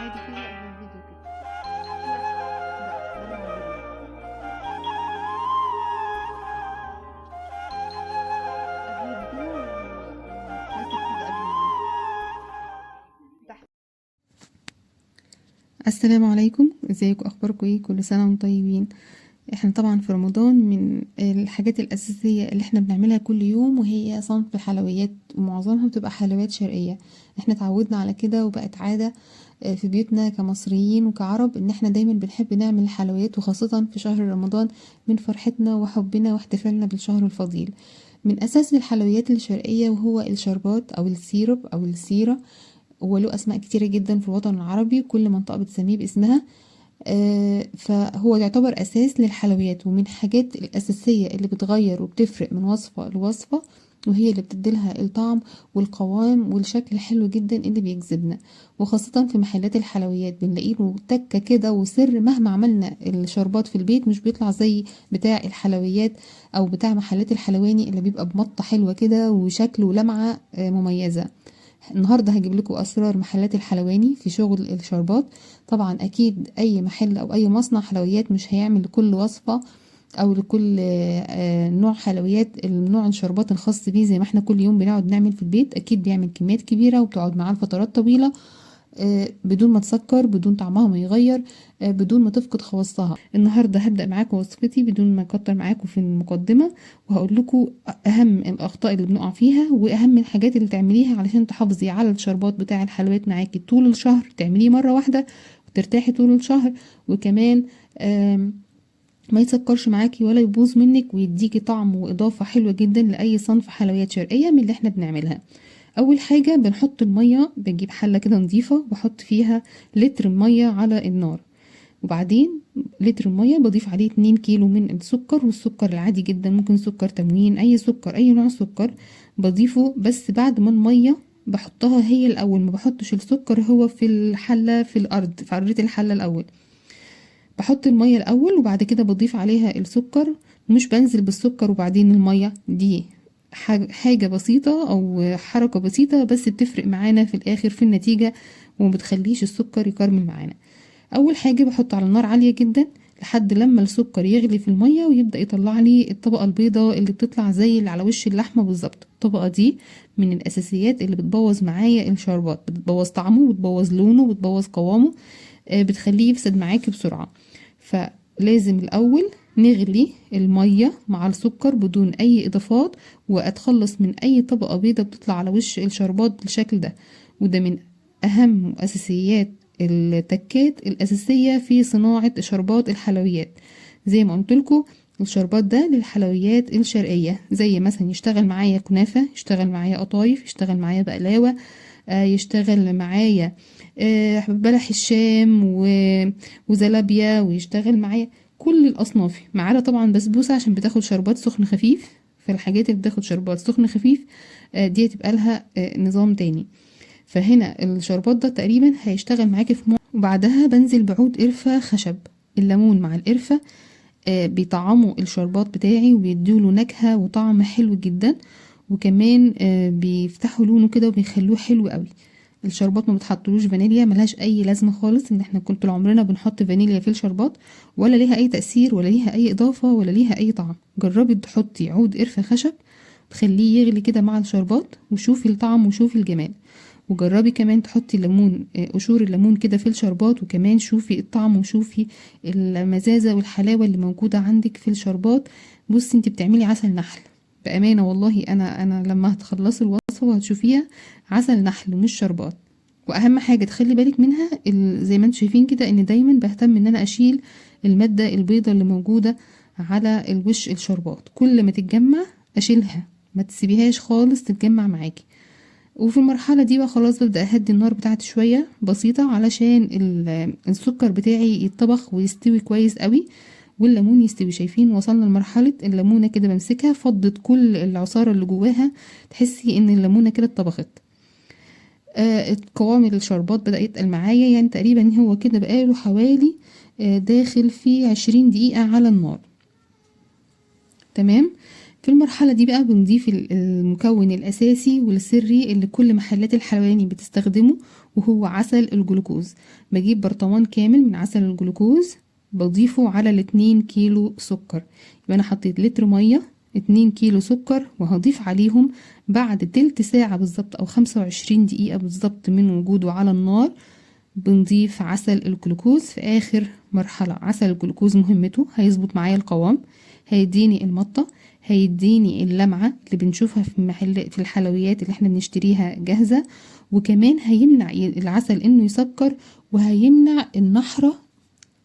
عادي كده قبل الفيديو كده. لا ده موجود. قبل الفيديو وحاسب كده قبل تحت. السلام عليكم، ازيكم؟ اخباركم ايه؟ كل سنه وانتم طيبين. احنا طبعا في رمضان من الحاجات الاساسيه اللي احنا بنعملها كل يوم وهي صنف الحلويات، ومعظمها بتبقى حلويات شرقيه. احنا اتعودنا على كده وبقت عاده في بيوتنا كمصريين وكعرب ان احنا دايما بنحب نعمل الحلويات، وخاصه في شهر رمضان من فرحتنا وحبنا واحتفالنا بالشهر الفضيل. من اساس الحلويات الشرقيه وهو الشربات او السيرب او السيره، هو له اسماء كتيره جدا في الوطن العربي، كل منطقه بتسميه باسمها. فهو يعتبر أساس للحلويات، ومن الحاجات الأساسية اللي بتغير وبتفرق من وصفة لوصفة، وهي اللي بتديلها الطعم والقوام والشكل الحلو جدا اللي بيجذبنا. وخاصة في محلات الحلويات بنلاقيه له تكة كده وسر، مهما عملنا الشربات في البيت مش بيطلع زي بتاع الحلويات أو بتاع محلات الحلواني اللي بيبقى بمطة حلوة كده وشكل ولمعة مميزة. النهاردة هجيب لكم أسرار محلات الحلواني في شغل الشربات. طبعا أكيد أي محل أو أي مصنع حلويات مش هيعمل لكل وصفة أو لكل نوع حلويات النوع الشربات الخاص بيه زي ما احنا كل يوم بنقعد نعمل في البيت. أكيد بيعمل كميات كبيرة وبتقعد معاه لفترات طويلة، بدون ما تسكر، بدون طعمها ما يغير، بدون ما تفقد خواصها. النهارده هبدأ معاكم وصفتي بدون ما اكتر معاكم في المقدمة، وهقول لكم اهم الاخطاء اللي بنقع فيها واهم الحاجات اللي تعمليها علشان تحافظي على الشربات بتاع الحلويات معاكي طول الشهر، تعمليه مرة واحدة وترتاحي طول الشهر. وكمان ما يسكرش معاكي ولا يبوظ منك، ويديكي طعم واضافة حلوة جدا لاي صنف حلويات شرقية من اللي احنا بنعملها. اول حاجة بنحط المية، بنجيب حلة كده نظيفة بحط فيها لتر مية على النار، وبعدين لتر المية بضيف عليه 2 كيلو من السكر، والسكر العادي جدا ممكن سكر تموين، اي سكر اي نوع سكر بضيفه. بس بعد ما المية بحطها هي الاول، ما بحطش السكر هو في الحلة في الارض في عرية الحلة الاول. بحط المية الاول وبعد كده بضيف عليها السكر، مش بنزل بالسكر وبعدين المية. دي حاجة بسيطة او حركة بسيطة بس بتفرق معانا في الاخر في النتيجة، ومبتخليش السكر يكرمل معانا. اول حاجة بحطه على نار عالية جدا لحد لما السكر يغلي في المية ويبدأ يطلع لي الطبقة البيضاء اللي بتطلع زي اللي على وش اللحمة بالظبط. الطبقة دي من الاساسيات اللي بتبوظ معايا الشربات، بتبوظ طعمه، بتبوظ لونه، بتبوظ قوامه، بتخليه يفسد معاكي بسرعة. فلازم الاول نغلي المية مع السكر بدون اي اضافات، واتخلص من اي طبقة بيضة بتطلع على وش الشربات بالشكل ده. وده من اهم اساسيات التكات الاساسية في صناعة شربات الحلويات. زي ما قلتلكوا الشربات ده للحلويات الشرقية، زي مثلا يشتغل معايا كنافة، يشتغل معايا قطايف، يشتغل معايا بقلاوة، يشتغل معايا بلح الشام وزلابيا، ويشتغل معايا كل الاصناف، ما عدا طبعا بسبوسه عشان بتاخد شربات سخن خفيف. فالحاجات اللي بتاخد شربات سخن خفيف دي تبقى لها نظام تاني. فهنا الشربات ده تقريبا هيشتغل معاكي في وبعدها بنزل بعود قرفة خشب. الليمون مع القرفة بيطعموا الشربات بتاعي وبيدوله نكهة وطعم حلو جدا، وكمان بيفتحوا لونه كده وبيخلوه حلو قوي. الشربات ما بتحطلوش فانيليا، ملهاش اي لازمه خالص ان احنا طول عمرنا بنحط فانيليا في الشربات، ولا ليها اي تأثير ولا ليها اي اضافه ولا ليها اي طعم. جربي تحطي عود قرفه خشب، تخليه يغلي كده مع الشربات وشوفي الطعم وشوفي الجمال. وجربي كمان تحطي الليمون، قشور الليمون كده في الشربات، وكمان شوفي الطعم وشوفي المزازة والحلاوة اللي موجودة عندك في الشربات. بصي انت بتعملي عسل نحل بأمانة والله. انا لما هتخلصي الوصفة وهتشوفيها عسل نحل مش شربات. واهم حاجة تخلي بالك منها زي ما انتم شايفين كده، ان دايما بهتم ان انا اشيل المادة البيضة اللي موجودة على الوش الشربات، كل ما تتجمع اشيلها، ما تسيبيهاش خالص تتجمع معاكي. وفي المرحلة دي بقى خلاص ببدأ اهدي النار بتاعتي شوية بسيطة علشان السكر بتاعي يتطبخ ويستوي كويس قوي، والليمون يستوي. شايفين وصلنا لمرحلة الليمونة كده بمسكها فضت كل العصارة اللي جواها، تحسي ان الليمونة كده اتطبخت. قوام الشربات بدأ يتقل معايا، يعني تقريبا هو كده بقاله حوالي داخل في 20 دقيقة على النار. تمام. في المرحلة دي بقى بنضيف المكون الأساسي والسري اللي كل محلات الحلواني بتستخدمه، وهو عسل الجلوكوز. بجيب برطمان كامل من عسل الجلوكوز بضيفه على ال2 كيلو سكر. يبقى أنا حطيت لتر مية، 2 كيلو سكر، وهضيف عليهم بعد تلت ساعة بالظبط أو 25 دقيقة بالظبط من وجوده على النار بنضيف عسل الجلوكوز في آخر مرحلة. عسل الجلوكوز مهمته هيظبط معايا القوام، هيديني المطة، هيديني اللمعة اللي بنشوفها في الحلويات اللي احنا بنشتريها جاهزة، وكمان هيمنع العسل انه يسكر، وهيمنع النحرة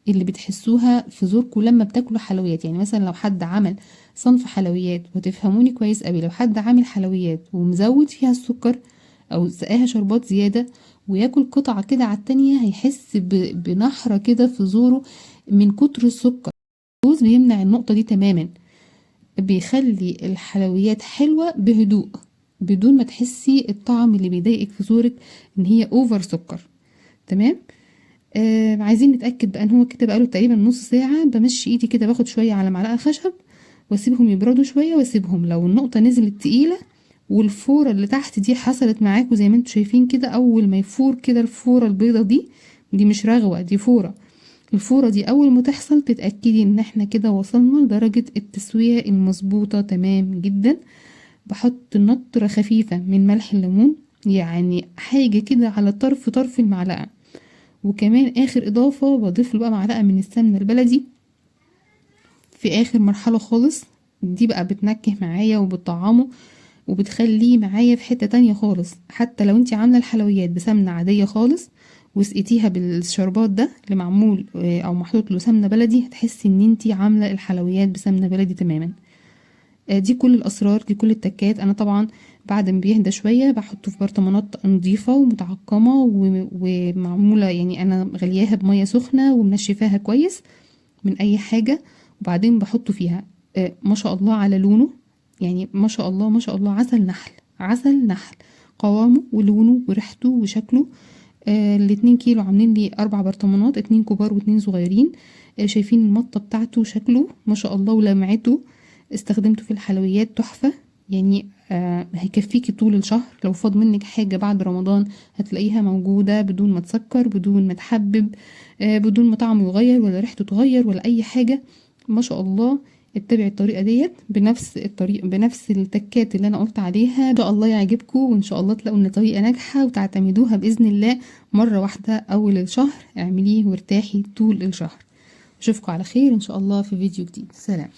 اللي بتحسوها في زوركم لما بتاكلوا حلويات. يعني مثلا لو حد عمل صنف حلويات، وتفهموني كويس قوي، لو حد عامل حلويات ومزود فيها السكر او سقاها شربات زيادة وياكل قطعة كده على التانية، هيحس بنحرة كده في زوره من كتر السكر. الجوز بيمنع النقطة دي تماما، بيخلي الحلويات حلوة بهدوء بدون ما تحسي الطعم اللي بيضايقك في زورك ان هي اوفر سكر. تمام. عايزين نتأكد بقى ان هو كده بقاله تقريبا نص ساعة. بمشي ايدي كده، باخد شوية على معلقة خشب واسيبهم يبردوا شوية، واسيبهم لو النقطة نزلت تقيلة والفورة اللي تحت دي حصلت معاكم زي ما انتوا شايفين كده، اول ما يفور كده الفورة البيضة دي مش رغوة، دي فورة. الفورة دي اول ما تحصل تتأكدي ان احنا كده وصلنا لدرجة التسوية المظبوطة تمام جدا. بحط نطرة خفيفة من ملح الليمون، يعني حاجة كده على طرف المعلقة. وكمان اخر اضافة بضيف له بقى معلقة من السمنة البلدي في اخر مرحلة خالص. دي بقى بتنكه معايا وبتطعمه وبتخليه معايا في حتة تانية خالص. حتى لو انتي عاملة الحلويات بسمنة عادية خالص وسقيتيها بالشربات ده اللي معمول او محطوط له سمنة بلدي، هتحسي ان انتي عاملة الحلويات بسمنة بلدي تماما. دي كل الاسرار، دي كل التكات. انا طبعا بعد ما بيهدى شويه بحطه في برطمانات نظيفه ومتعقمه ومعموله، يعني انا غلياها بميه سخنه ومنشفاها كويس من اي حاجه، وبعدين بحطه فيها. ما شاء الله على لونه، يعني ما شاء الله ما شاء الله، عسل نحل، عسل نحل، قوامه ولونه وريحته وشكله. ال2 كيلو عاملين لي 4 برطمانات، 2 كبار و2 صغيرين. شايفين المطة بتاعته وشكله ما شاء الله ولمعته. استخدمته في الحلويات تحفة، يعني هيكفيكي طول الشهر. لو فاض منك حاجة بعد رمضان هتلاقيها موجودة بدون ما تسكر، بدون ما تحبب، بدون ما طعمه يغير ولا ريحته تغير ولا اي حاجة. ما شاء الله. اتبعي الطريقة ديت بنفس الطريقة بنفس التكات اللي انا قلت عليها، ان شاء الله يعجبكم، وان شاء الله تلاقوا ان الطريقة ناجحة وتعتمدوها بإذن الله مرة واحدة اول الشهر. اعمليه وارتاحي طول الشهر. اشوفكم على خير ان شاء الله في فيديو جديد. سلام.